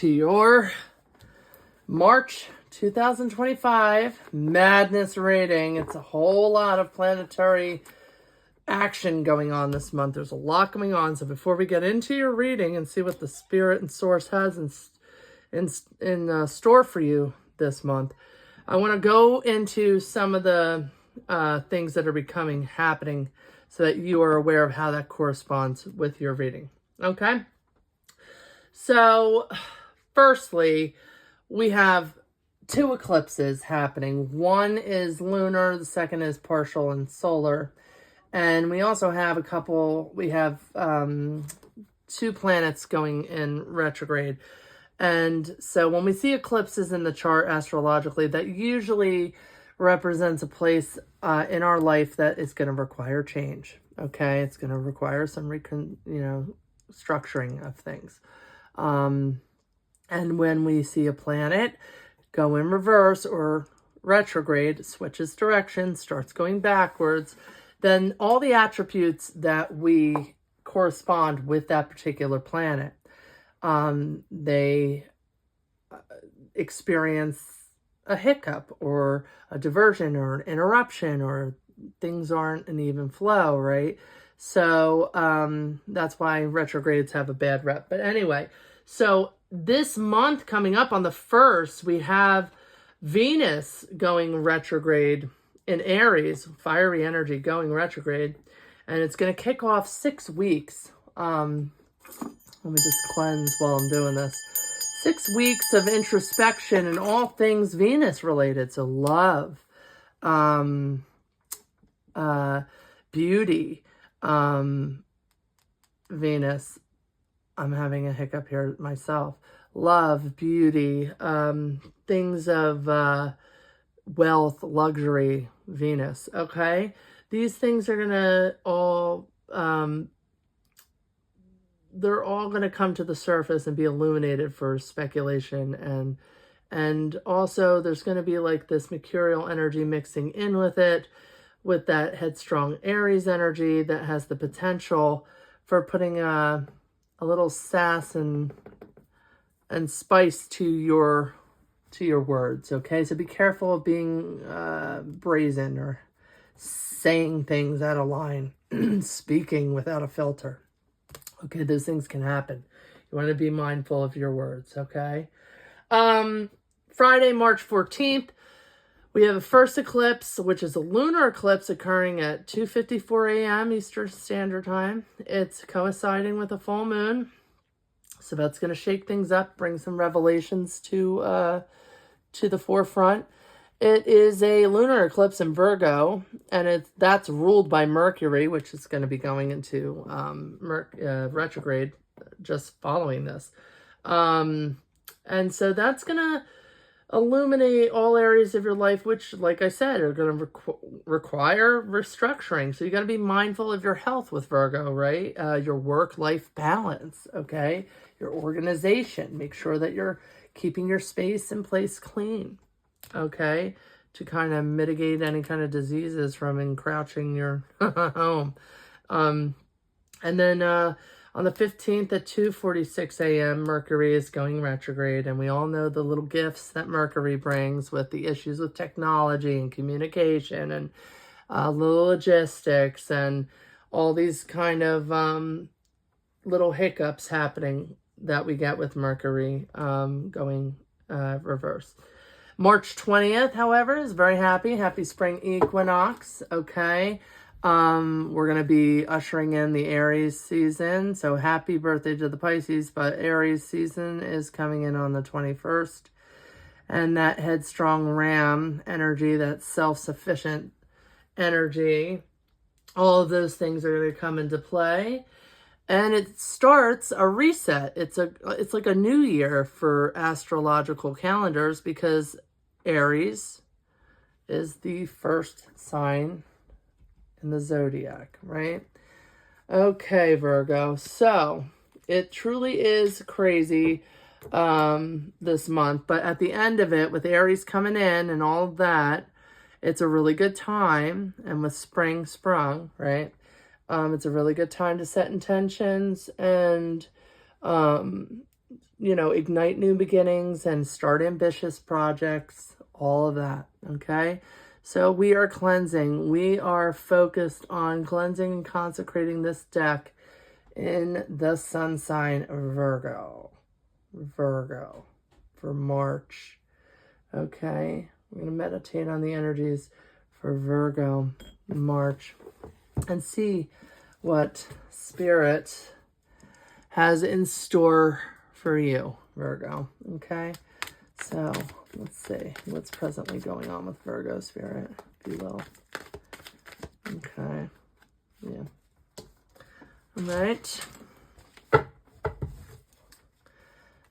to your March 2025 Madness reading. It's a whole lot of planetary action going on this month. There's a lot going on. So before we get into your reading and see what the Spirit and Source has in store for you this month, I want to go into some of the things that are happening so that you are aware of how that corresponds with your reading. Okay? So, firstly, we have two eclipses happening. One is lunar, the second is partial and solar. And we also have two planets going in retrograde. And so when we see eclipses in the chart astrologically, that usually represents a place in our life that is going to require change. Okay, it's going to require some structuring of things. And when we see a planet go in reverse or retrograde, switches direction, starts going backwards, then all the attributes that we correspond with that particular planet, they experience a hiccup or a diversion or an interruption, or things aren't an even flow, right? So that's why retrogrades have a bad rep. But anyway, so this month coming up on the 1st, we have Venus going retrograde in Aries, fiery energy going retrograde, and it's going to kick off 6 weeks. Let me just cleanse while I'm doing this. 6 weeks of introspection and all things Venus related. So love, beauty, Venus. I'm having a hiccup here myself. Love, beauty, things of wealth, luxury, Venus. Okay? These things are going to all... they're all going to come to the surface and be illuminated for speculation. And also there's going to be like this mercurial energy mixing in with it, with that headstrong Aries energy that has the potential for putting a little sass and spice to your words. Okay, so be careful of being brazen or saying things out of line, speaking without a filter. Okay, those things can happen. You want to be mindful of your words, okay? Friday, March 14th, we have a first eclipse, which is a lunar eclipse occurring at 2:54 a.m. Eastern Standard Time. It's coinciding with a full moon. So that's going to shake things up, bring some revelations to the forefront. It is a lunar eclipse in Virgo, and that's ruled by Mercury, which is going to be going into retrograde just following this. And so that's going to illuminate all areas of your life, which, like I said, are going to require restructuring. So you got to be mindful of your health with Virgo, right? Your work-life balance, okay? Your organization. Make sure that you're keeping your space and place clean. Okay, to kind of mitigate any kind of diseases from encroaching your home. And then on the 15th at 2:46 a.m., Mercury is going retrograde, and we all know the little gifts that Mercury brings with the issues with technology and communication and logistics and all these kind of little hiccups happening that we get with Mercury going reverse. March 20th, however, is very happy. Happy spring equinox, okay? We're going to be ushering in the Aries season. So happy birthday to the Pisces, but Aries season is coming in on the 21st. And that headstrong ram energy, that self-sufficient energy, all of those things are going to come into play. And it starts a reset. It's like a new year for astrological calendars, because Aries is the first sign in the zodiac, right? Okay, Virgo. So it truly is crazy this month, but at the end of it, with Aries coming in and all of that, it's a really good time. And with spring sprung, right? It's a really good time to set intentions and ignite new beginnings and start ambitious projects, all of that, okay? So we are cleansing. We are focused on cleansing and consecrating this deck in the sun sign Virgo. Virgo for March, okay? We're going to meditate on the energies for Virgo in March and see what Spirit has in store for you, Virgo, okay? So let's see what's presently going on with Virgo Spirit, if you will. Okay, yeah. All right.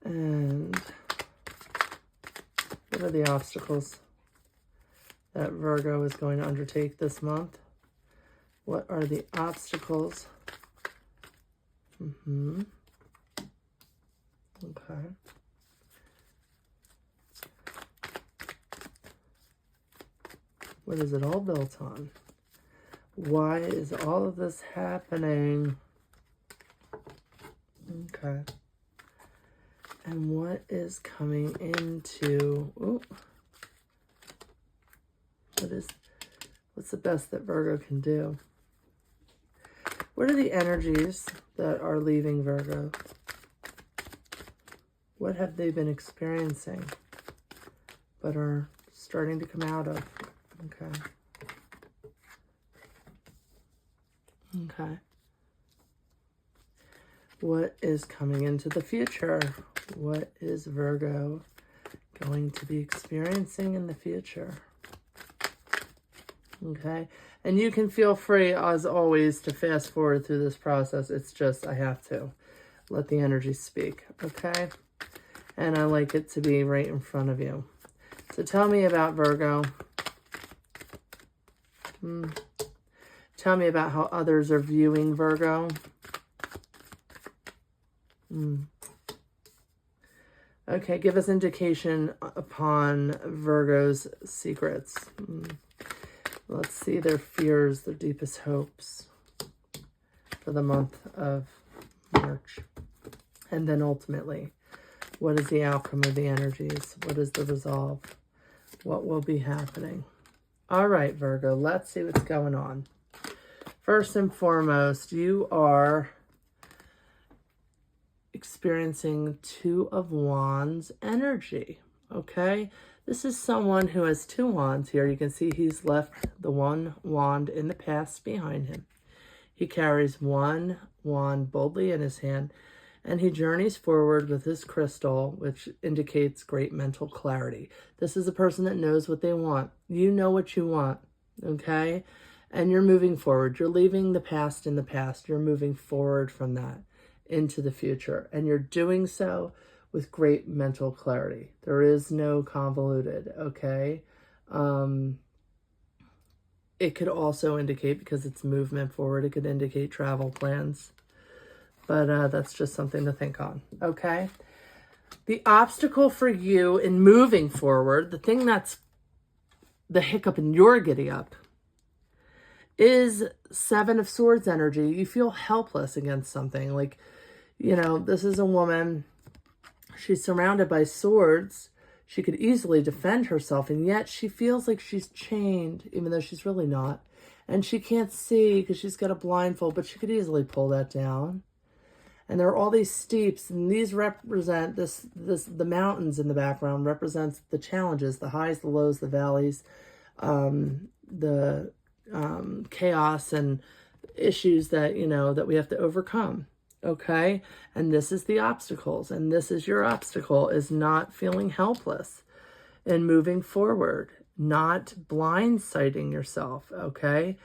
And what are the obstacles that Virgo is going to undertake this month? What are the obstacles? Okay. What is it all built on? Why is all of this happening? Okay. And what is coming into... what's the best that Virgo can do? What are the energies that are leaving Virgo? What have they been experiencing but are starting to come out of? Okay. Okay. What is coming into the future? What is Virgo going to be experiencing in the future? Okay. And you can feel free, as always, to fast forward through this process. It's just, I have to let the energy speak. Okay. And I like it to be right in front of you. So tell me about Virgo. Tell me about how others are viewing Virgo. Okay, give us indication upon Virgo's secrets. Let's see their fears, their deepest hopes for the month of March. And then ultimately, what is the outcome of the energies? What is the resolve? What will be happening? All right, Virgo, let's see what's going on. First and foremost, you are experiencing Two of Wands energy, okay? This is someone who has two wands here. You can see he's left the one wand in the past behind him. He carries one wand boldly in his hand, and he journeys forward with his crystal, which indicates great mental clarity. This is a person that knows what they want. You know what you want, okay? And you're moving forward. You're leaving the past in the past. You're moving forward from that into the future. And you're doing so with great mental clarity. There is no convoluted, okay? It could also indicate, because it's movement forward, it could indicate travel plans. But that's just something to think on, okay? The obstacle for you in moving forward, the thing that's the hiccup in your giddy up, is Seven of Swords energy. You feel helpless against something. Like, this is a woman. She's surrounded by swords. She could easily defend herself, and yet she feels like she's chained, even though she's really not. And she can't see because she's got a blindfold, but she could easily pull that down. And there are all these steeps, and these represent the mountains in the background represents the challenges, the highs, the lows, the valleys, the chaos and issues that, that we have to overcome. Okay. And this is the obstacles, and this is your obstacle, is not feeling helpless and moving forward, not blindsiding yourself. Okay.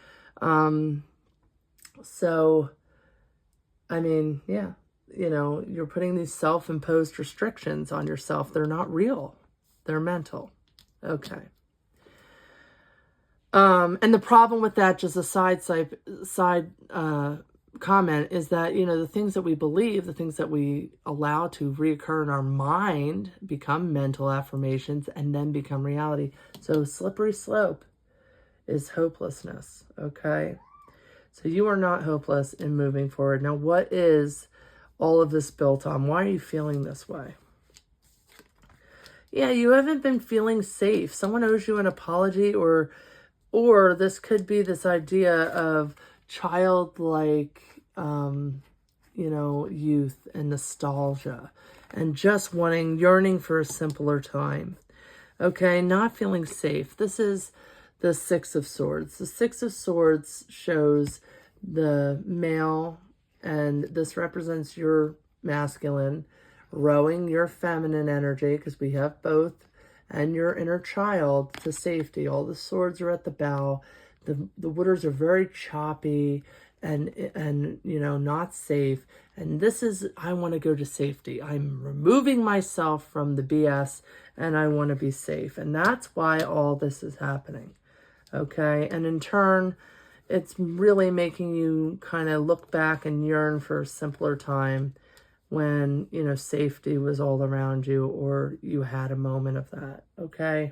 So, I mean, yeah, you're putting these self-imposed restrictions on yourself. They're not real. They're mental. Okay. And the problem with that, just a side comment, is that, the things that we believe, the things that we allow to reoccur in our mind become mental affirmations and then become reality. So slippery slope is hopelessness, okay? So you are not hopeless in moving forward. Now, what is all of this built on? Why are you feeling this way? Yeah, you haven't been feeling safe. Someone owes you an apology, or this could be this idea of childlike, youth and nostalgia and just yearning for a simpler time. Okay, not feeling safe. This is the Six of Swords. The Six of Swords shows the male, and this represents your masculine, rowing your feminine energy, because we have both, and your inner child to safety. All the swords are at the bow. The waters are very choppy and not safe. And this is, I want to go to safety. I'm removing myself from the BS, and I want to be safe. And that's why all this is happening. Okay? And in turn, it's really making you kind of look back and yearn for a simpler time when, safety was all around you, or you had a moment of that. Okay?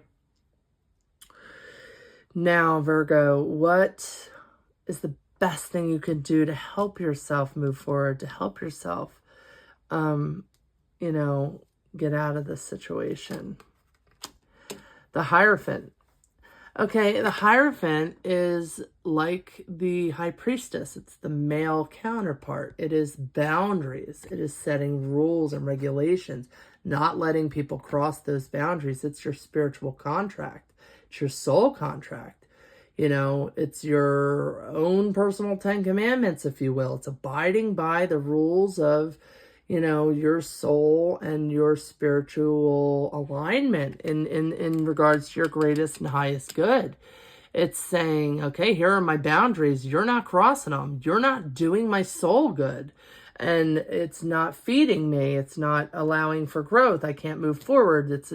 Now, Virgo, what is the best thing you can do to help yourself move forward, to help yourself, get out of this situation? The Hierophant. Okay, the Hierophant is like the High Priestess. It's the male counterpart. It is boundaries. It is setting rules and regulations, not letting people cross those boundaries. It's your spiritual contract. It's your soul contract. It's your own personal 10 commandments, if you will. It's abiding by the rules of, your soul and your spiritual alignment in regards to your greatest and highest good. It's saying, okay, here are my boundaries. You're not crossing them. You're not doing my soul good. And it's not feeding me. It's not allowing for growth. I can't move forward. It's,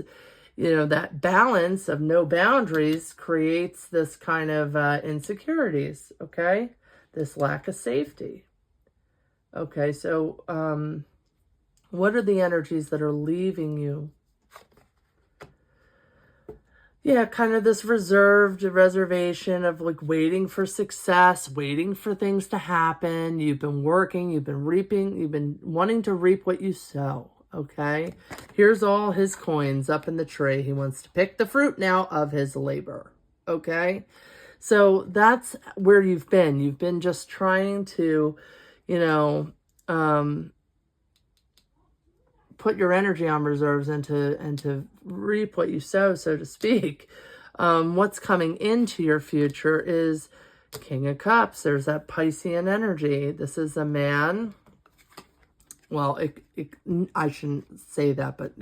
that balance of no boundaries creates this kind of insecurities, okay? This lack of safety. Okay, so what are the energies that are leaving you? Yeah, kind of this reservation of like waiting for success, waiting for things to happen. You've been working, you've been reaping, you've been wanting to reap what you sow. Okay, here's all his coins up in the tree. He wants to pick the fruit now of his labor. Okay, so that's where you've been. You've been just trying to, put your energy on reserves and to reap what you sow, so to speak. What's coming into your future is King of Cups. There's that Piscean energy. This is a man. Well, I shouldn't say that, but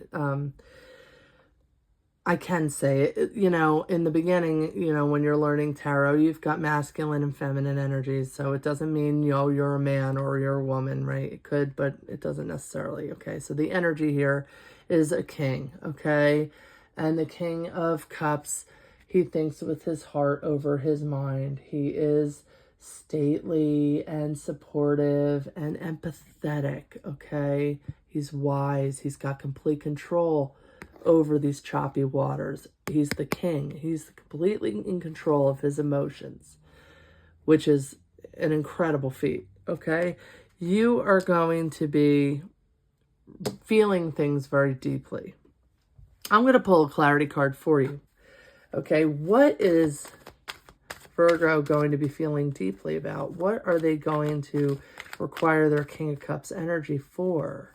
I can say it. In the beginning, when you're learning tarot, you've got masculine and feminine energies. So it doesn't mean, you're a man or you're a woman, right? It could, but it doesn't necessarily. Okay, so the energy here is a king, okay? And the King of Cups, he thinks with his heart over his mind. He is stately and supportive and empathetic, okay? He's wise. He's got complete control over these choppy waters. He's the king. He's completely in control of his emotions, which is an incredible feat, okay? You are going to be feeling things very deeply. I'm going to pull a clarity card for you, okay? What is Virgo going to be feeling deeply about? What are they going to require their King of Cups energy for?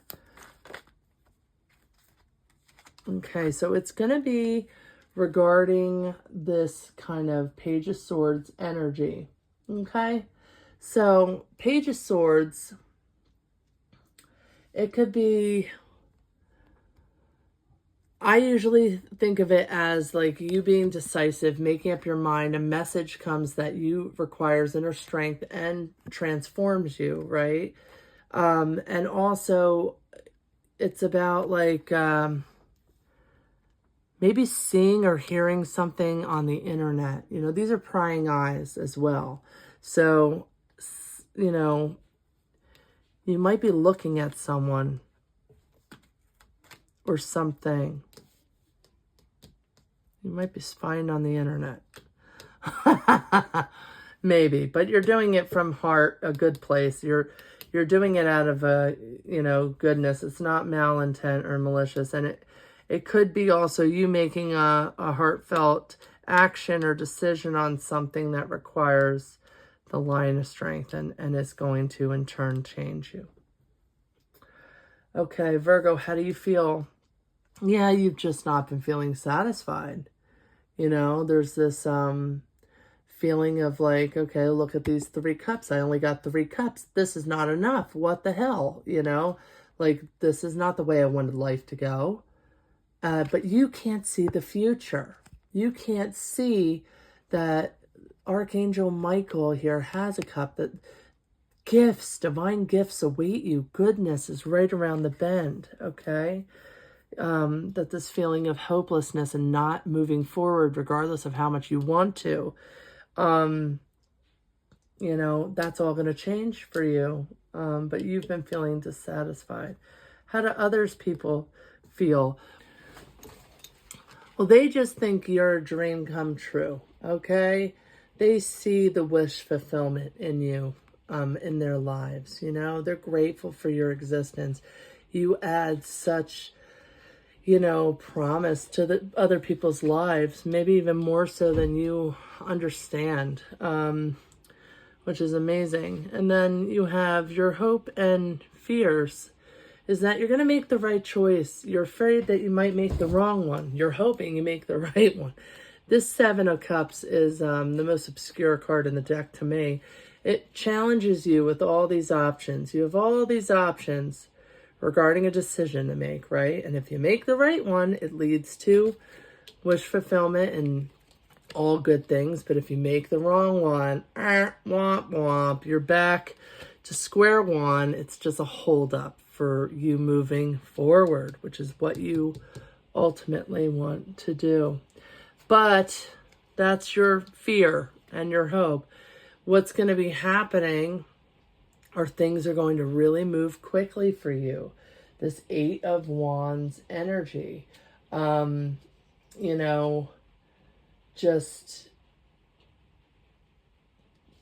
Okay, so it's going to be regarding this kind of Page of Swords energy. Okay, so Page of Swords, it could be, I usually think of it as like you being decisive, making up your mind. A message comes that you requires inner strength and transforms you, right? And also it's about like maybe seeing or hearing something on the internet. These are prying eyes as well. So, you might be looking at someone or something. You might be spying on the internet. Maybe, but you're doing it from heart, a good place. You're you're doing it out of a, you know, goodness. It's not malintent or malicious. And it could be also you making a heartfelt action or decision on something that requires the line of strength and is going to in turn change you. Okay, Virgo, how do you feel? Yeah, you've just not been feeling satisfied. You know, there's this feeling of like, okay, look at these 3 cups. I only got 3 cups. This is not enough. What the hell? You know, like this is not the way I wanted life to go. But you can't see the future. You can't see that Archangel Michael here has a cup, that gifts, divine gifts await you. Goodness is right around the bend, okay? That this feeling of hopelessness and not moving forward regardless of how much you want to, you know, that's all going to change for you. But you've been feeling dissatisfied. How do others people feel? Well, they just think you're a dream come true, okay? They see the wish fulfillment in you, in their lives, you know? They're grateful for your existence. You add such, you know, promise to the other people's lives, maybe even more so than you understand, which is amazing. And then you have your hope and fears is that you're going to make the right choice. You're afraid that you might make the wrong one. You're hoping you make the right one. This 7 of Cups is the most obscure card in the deck to me. It challenges you with all these options. You have all these options regarding a decision to make, right? And if you make the right one, it leads to wish fulfillment and all good things. But if you make the wrong one, womp womp, you're back to square one. It's just a holdup for you moving forward, which is what you ultimately want to do. But that's your fear and your hope. What's going to be happening are things are going to really move quickly for you. This 8 of Wands energy, you know, just,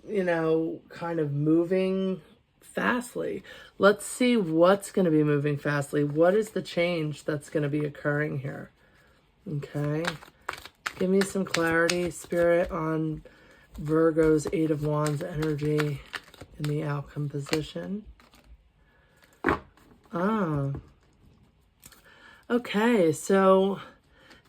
you know, kind of moving fastly. Let's see what's going to be moving fastly. What is the change that's going to be occurring here? Okay. Give me some clarity, Spirit, on Virgo's 8 of Wands energy in the outcome position. Okay, so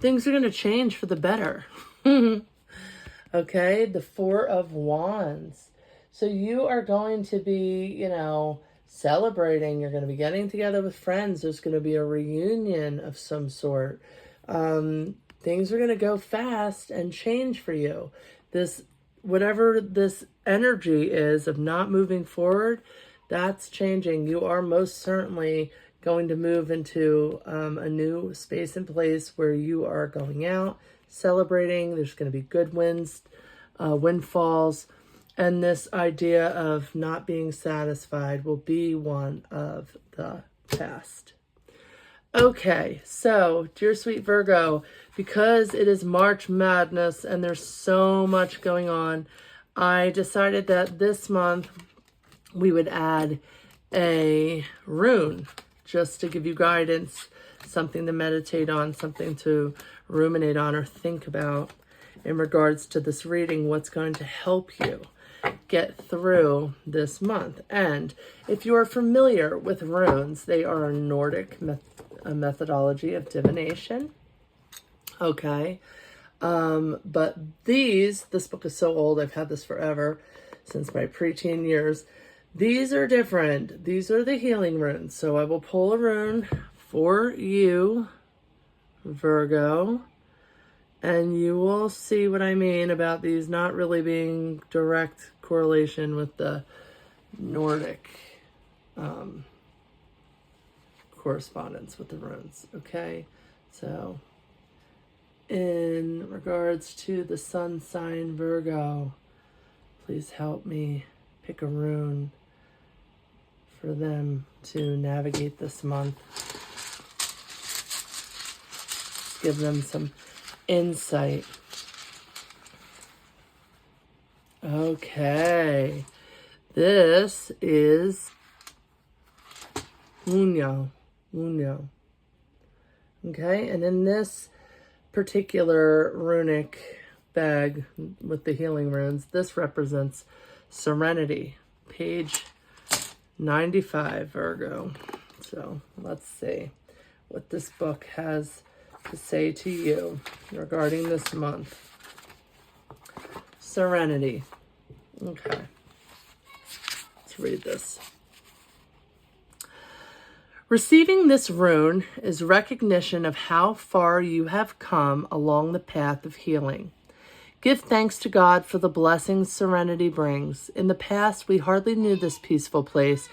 things are going to change for the better. Okay, the 4 of Wands. So you are going to be, you know, celebrating. You're going to be getting together with friends. There's going to be a reunion of some sort. Things are going to go fast and change for you. This, whatever this energy is of not moving forward, that's changing. You are most certainly going to move into a new space and place where you are going out, celebrating. There's going to be good winds, windfalls, and this idea of not being satisfied will be one of the past. Okay, so, dear sweet Virgo, because it is March Madness and there's so much going on, I decided that this month we would add a rune just to give you guidance, something to meditate on, something to ruminate on or think about in regards to this reading, what's going to help you get through this month. And if you are familiar with runes, they are a Nordic methodology of divination. Okay. But this book is so old. I've had this forever, since my preteen years. These are different. These are the healing runes. So I will pull a rune for you, Virgo, and you will see what I mean about these not really being direct correlation with the Nordic correspondence with the runes. Okay, so in regards to the sun sign Virgo, please help me pick a rune for them to navigate this month. Give them some insight. Okay, this is Unyo. Unyo. Okay, and in this particular runic bag with the healing runes, this represents serenity. Page 95, Virgo. So let's see what this book has to say to you regarding this month. Serenity. Okay. Let's read this. Receiving this rune is recognition of how far you have come along the path of healing. Give thanks to God for the blessings serenity brings. In the past, we hardly knew this peaceful place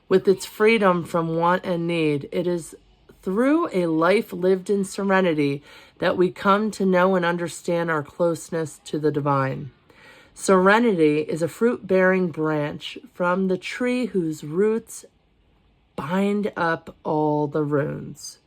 with its freedom from want and need. It is through a life lived in serenity that we come to know and understand our closeness to the divine. Serenity is a fruit-bearing branch from the tree whose roots bind up all the runes.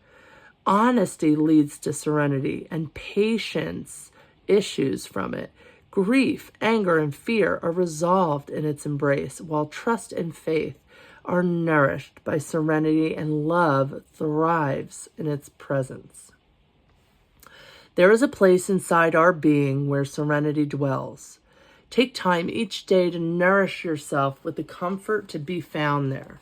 Honesty leads to serenity, and patience issues from it. Grief, anger, and fear are resolved in its embrace, while trust and faith are nourished by serenity, and love thrives in its presence. There is a place inside our being where serenity dwells. Take time each day to nourish yourself with the comfort to be found there.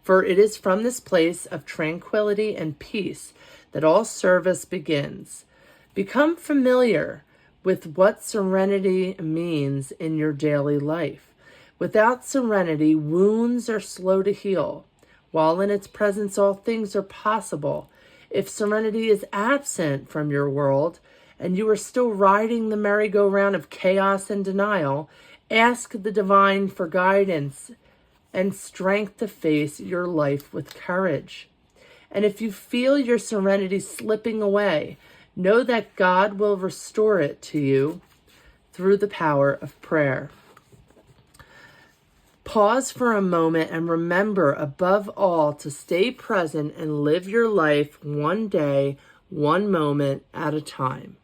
For it is from this place of tranquility and peace that all service begins. Become familiar with what serenity means in your daily life. Without serenity, wounds are slow to heal, while in its presence all things are possible. If serenity is absent from your world, and you are still riding the merry-go-round of chaos and denial, ask the divine for guidance and strength to face your life with courage. And if you feel your serenity slipping away, know that God will restore it to you through the power of prayer. Pause for a moment and remember, above all, to stay present and live your life one day, one moment at a time.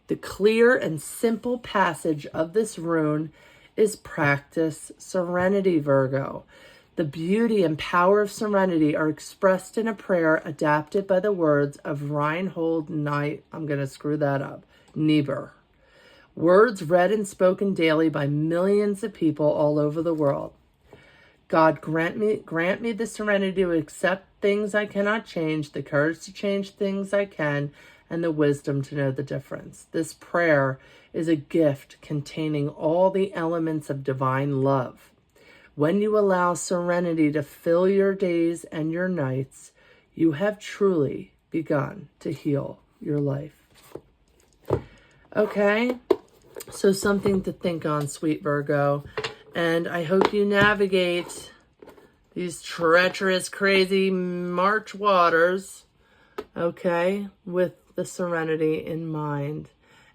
The clear and simple passage of this rune is practice serenity, Virgo. The beauty and power of serenity are expressed in a prayer adapted by the words of Reinhold Niebuhr. Words read and spoken daily by millions of people all over the world. God, grant me the serenity to accept things I cannot change, the courage to change things I can, and the wisdom to know the difference. This prayer is a gift containing all the elements of divine love. When you allow serenity to fill your days and your nights, you have truly begun to heal your life. Okay, so something to think on, sweet Virgo. And I hope you navigate these treacherous, crazy March waters, okay, with the serenity in mind.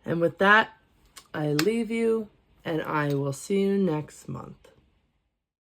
And with that, I leave you, and I will see you next month.